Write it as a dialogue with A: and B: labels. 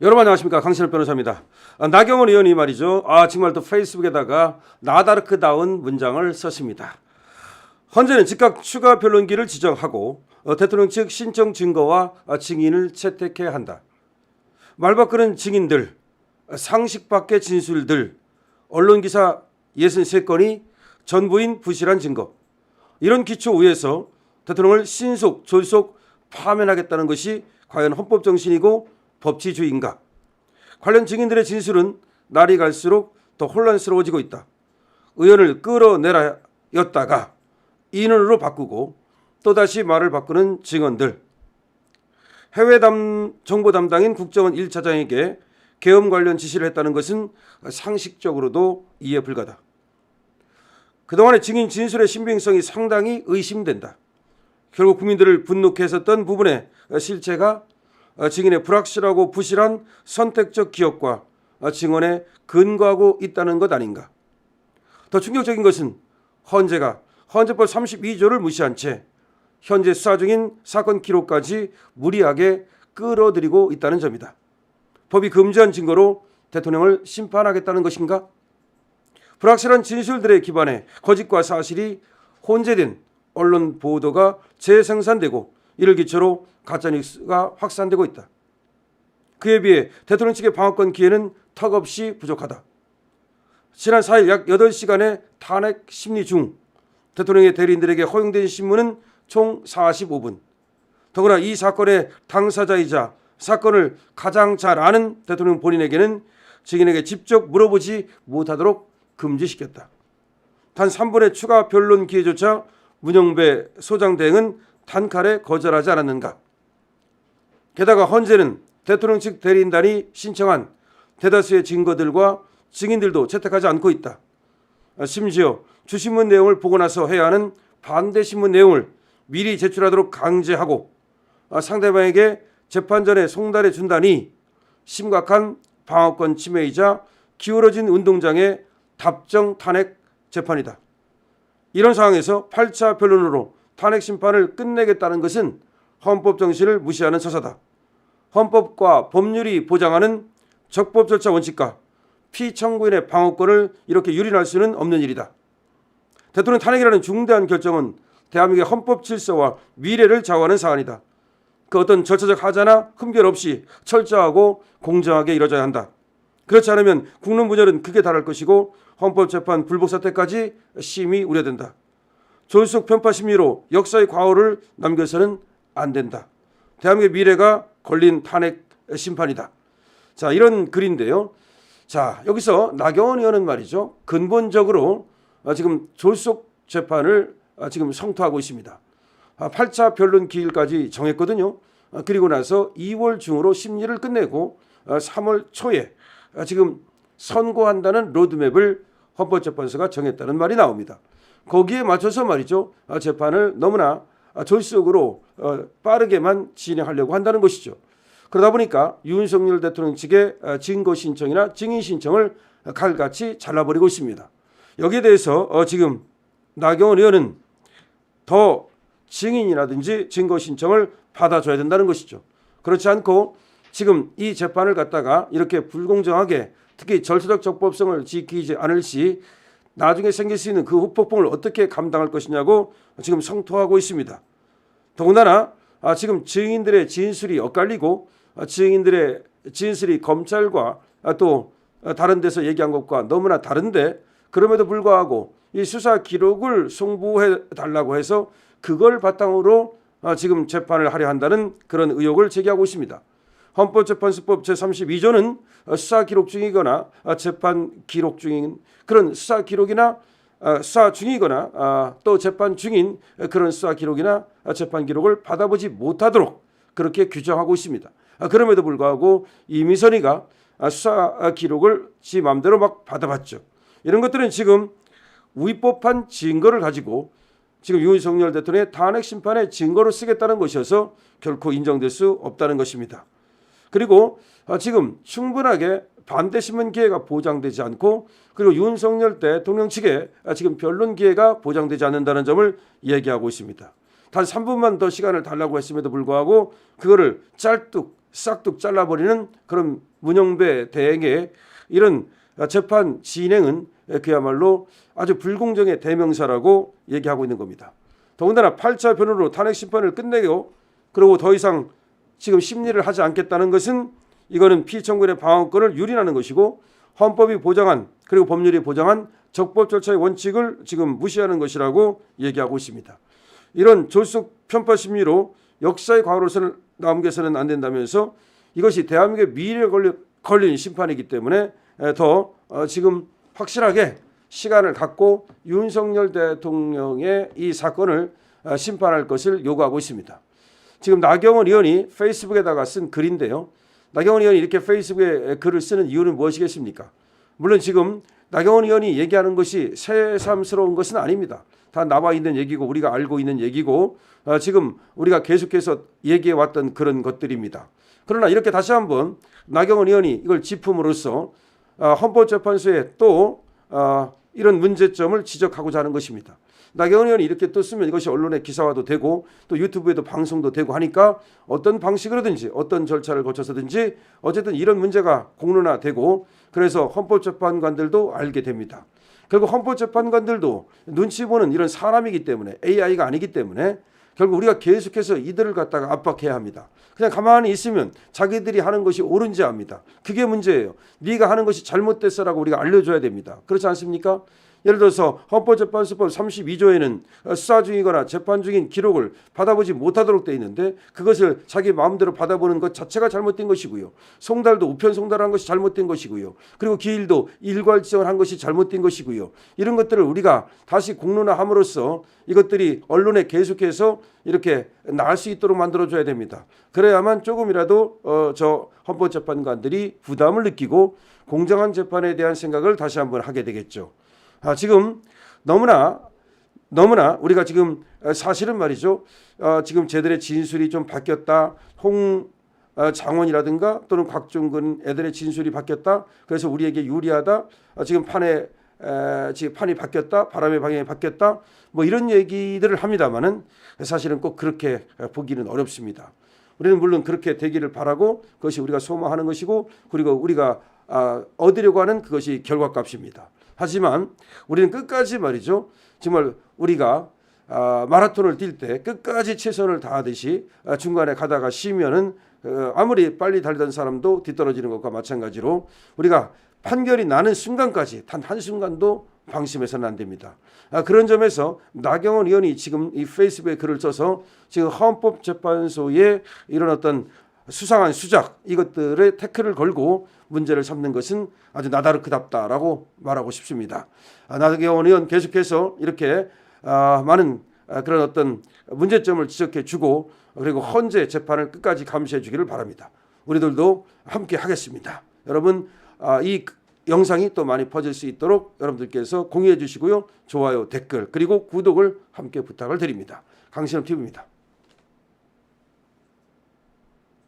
A: 여러분 안녕하십니까, 강신업 변호사입니다. 나경원 의원이 말이죠, 정말 또 페이스북에다가 나다르크다운 문장을 썼습니다. 헌재는 즉각 추가 변론기를 지정하고 대통령 측 신청 증거와 증인을 채택해야 한다. 말 바꾸는 증인들, 상식 밖의 진술들, 언론기사 63건이 전부인 부실한 증거, 이런 기초 위에서 대통령을 신속 졸속 파면하겠다는 것이 과연 헌법 정신이고 법치주의인가? 관련 증인들의 진술은 날이 갈수록 더 혼란스러워지고 있다. 의원을 끌어내라였다가 인원으로 바꾸고 또다시 말을 바꾸는 증언들. 해외 정보 담당인 국정원 1차장에게 계엄 관련 지시를 했다는 것은 상식적으로도 이해 불가다. 그동안의 증인 진술의 신빙성이 상당히 의심된다. 결국 국민들을 분노케 했었던 부분의 실체가 증인의 불확실하고 부실한 선택적 기억과 증언에 근거하고 있다는 것 아닌가. 더 충격적인 것은 헌재가 헌재법 32조를 무시한 채 현재 수사 중인 사건 기록까지 무리하게 끌어들이고 있다는 점이다. 법이 금지한 증거로 대통령을 심판하겠다는 것인가? 불확실한 진술들에 기반해 거짓과 사실이 혼재된 언론 보도가 재생산되고 이를 기초로 가짜뉴스가 확산되고 있다. 그에 비해 대통령 측의 방어권 기회는 턱없이 부족하다. 지난 4일 약 8시간의 탄핵 심리 중 대통령의 대리인들에게 허용된 신문은 총 45분. 더구나 이 사건의 당사자이자 사건을 가장 잘 아는 대통령 본인에게는 증인에게 직접 물어보지 못하도록 금지시켰다. 단 3분의 추가 변론 기회조차 문영배 소장 대행은 단칼에 거절하지 않았는가. 게다가 헌재는 대통령 측 대리인단이 신청한 대다수의 증거들과 증인들도 채택하지 않고 있다. 심지어 주신문 내용을 보고 나서 해야 하는 반대 신문 내용을 미리 제출하도록 강제하고 상대방에게 재판 전에 송달해 준다니 심각한 방어권 침해이자 기울어진 운동장의 답정 탄핵 재판이다. 이런 상황에서 8차 변론으로 탄핵 심판을 끝내겠다는 것은 헌법 정신을 무시하는 처사다. 헌법과 법률이 보장하는 적법 절차 원칙과 피청구인의 방어권을 이렇게 유린할 수는 없는 일이다. 대통령 탄핵이라는 중대한 결정은 대한민국의 헌법 질서와 미래를 좌우하는 사안이다. 그 어떤 절차적 하자나 흠결 없이 철저하고 공정하게 이루어져야 한다. 그렇지 않으면 국론 분열은 극에 달할 것이고 헌법재판 불복 사태까지 심히 우려된다. 졸속 편파 심리로 역사의 과오를 남겨서는 안 된다. 대한민국의 미래가 걸린 탄핵 심판이다. 자, 이런 글인데요. 자, 여기서 나경원 의원은 말이죠, 근본적으로 지금 졸속 재판을 지금 성토하고 있습니다. 8차 변론 기일까지 정했거든요. 그리고 나서 2월 중으로 심리를 끝내고 3월 초에 지금 선고한다는 로드맵을 헌법재판소가 정했다는 말이 나옵니다. 거기에 맞춰서 말이죠, 재판을 너무나 졸속으로 빠르게만 진행하려고 한다는 것이죠. 그러다 보니까 윤석열 대통령 측의 증거 신청이나 증인 신청을 칼같이 잘라버리고 있습니다. 여기에 대해서 지금 나경원 의원은 더 증인이라든지 증거 신청을 받아줘야 된다는 것이죠. 그렇지 않고 지금 이 재판을 갖다가 이렇게 불공정하게 특히 절차적 적법성을 지키지 않을 시 나중에 생길 수 있는 그 후폭풍을 어떻게 감당할 것이냐고 지금 성토하고 있습니다. 더군다나 지금 증인들의 진술이 엇갈리고 증인들의 진술이 검찰과 또 다른 데서 얘기한 것과 너무나 다른데 그럼에도 불구하고 이 수사 기록을 송부해 달라고 해서 그걸 바탕으로 지금 재판을 하려 한다는 그런 의혹을 제기하고 있습니다. 헌법재판소법 제32조는 수사 기록 중이거나 재판 기록 중인 그런 수사 기록이나 수사 중이거나 또 재판 중인 그런 수사 기록이나 재판 기록을 받아보지 못하도록 그렇게 규정하고 있습니다. 그럼에도 불구하고 이미선이가 수사 기록을 지 마음대로 막 받아봤죠. 이런 것들은 지금 위법한 증거를 가지고 지금 윤석열 대통령의 탄핵 심판의 증거로 쓰겠다는 것이어서 결코 인정될 수 없다는 것입니다. 그리고 지금 충분하게 반대 신문 기회가 보장되지 않고 그리고 윤석열 대통령 측에 지금 변론 기회가 보장되지 않는다는 점을 얘기하고 있습니다. 단 3분만 더 시간을 달라고 했음에도 불구하고 그거를 짤뚝 싹둑 잘라버리는 그런 문영배 대행의 이런 재판 진행은 그야말로 아주 불공정의 대명사라고 얘기하고 있는 겁니다. 더군다나 8차 변호로 탄핵 심판을 끝내고 그리고 더 이상 지금 심리를 하지 않겠다는 것은 이거는 피청구인의 방어권을 유린하는 것이고 헌법이 보장한 그리고 법률이 보장한 적법 절차의 원칙을 지금 무시하는 것이라고 얘기하고 있습니다. 이런 졸속 편파 심리로 역사의 과거로서는 남겨서는 안 된다면서 이것이 대한민국의 미래에 걸린 심판이기 때문에 더 지금 확실하게 시간을 갖고 윤석열 대통령의 이 사건을 심판할 것을 요구하고 있습니다. 지금 나경원 의원이 페이스북에다가 쓴 글인데요. 나경원 의원이 이렇게 페이스북에 글을 쓰는 이유는 무엇이겠습니까? 물론 지금 나경원 의원이 얘기하는 것이 새삼스러운 것은 아닙니다. 다 나와 있는 얘기고 우리가 알고 있는 얘기고 지금 우리가 계속해서 얘기해 왔던 그런 것들입니다. 그러나 이렇게 다시 한번 나경원 의원이 이걸 짚음으로써 헌법재판소에 또 이런 문제점을 지적하고자 하는 것입니다. 나경원 의원이 이렇게 또 쓰면 이것이 언론에 기사화도 되고 또 유튜브에도 방송도 되고 하니까 어떤 방식으로든지 어떤 절차를 거쳐서든지 어쨌든 이런 문제가 공론화되고 그래서 헌법재판관들도 알게 됩니다. 결국 헌법재판관들도 눈치 보는 이런 사람이기 때문에 AI가 아니기 때문에 결국 우리가 계속해서 이들을 갖다가 압박해야 합니다. 그냥 가만히 있으면 자기들이 하는 것이 옳은지 압니다. 그게 문제예요. 네가 하는 것이 잘못됐어라고 우리가 알려줘야 됩니다. 그렇지 않습니까? 예를 들어서 헌법재판소법 32조에는 수사 중이거나 재판 중인 기록을 받아보지 못하도록 되어 있는데 그것을 자기 마음대로 받아보는 것 자체가 잘못된 것이고요. 송달도 우편송달한 것이 잘못된 것이고요. 그리고 기일도 일괄지정을 한 것이 잘못된 것이고요. 이런 것들을 우리가 다시 공론화함으로써 이것들이 언론에 계속해서 이렇게 나갈 수 있도록 만들어줘야 됩니다. 그래야만 조금이라도 저 헌법재판관들이 부담을 느끼고 공정한 재판에 대한 생각을 다시 한번 하게 되겠죠. 지금 너무나 우리가 지금 사실은 말이죠. 지금 쟤들의 진술이 좀 바뀌었다. 장원이라든가 또는 곽종근 애들의 진술이 바뀌었다. 그래서 우리에게 유리하다. 지금 판이 바뀌었다. 바람의 방향이 바뀌었다. 뭐 이런 얘기들을 합니다만은 사실은 꼭 그렇게 보기는 어렵습니다. 우리는 물론 그렇게 되기를 바라고 그것이 우리가 소망하는 것이고 그리고 우리가 얻으려고 하는 그것이 결과값입니다. 하지만 우리는 끝까지 말이죠. 정말 우리가 마라톤을 뛸 때 끝까지 최선을 다하듯이 중간에 가다가 쉬면은 아무리 빨리 달리던 사람도 뒤떨어지는 것과 마찬가지로 우리가 판결이 나는 순간까지 단 한순간도 방심해서는 안 됩니다. 그런 점에서 나경원 의원이 지금 이 페이스북에 글을 써서 지금 헌법재판소에 이런 어떤 수상한 수작 이것들의 태클을 걸고 문제를 삼는 것은 아주 나다르크답다라고 말하고 싶습니다. 나경원 의원 계속해서 이렇게 많은 그런 어떤 문제점을 지적해 주고 그리고 헌재 재판을 끝까지 감시해 주기를 바랍니다. 우리들도 함께 하겠습니다. 여러분 이 영상이 또 많이 퍼질 수 있도록 여러분들께서 공유해 주시고요. 좋아요, 댓글 그리고 구독을 함께 부탁을 드립니다. 강신업 TV입니다.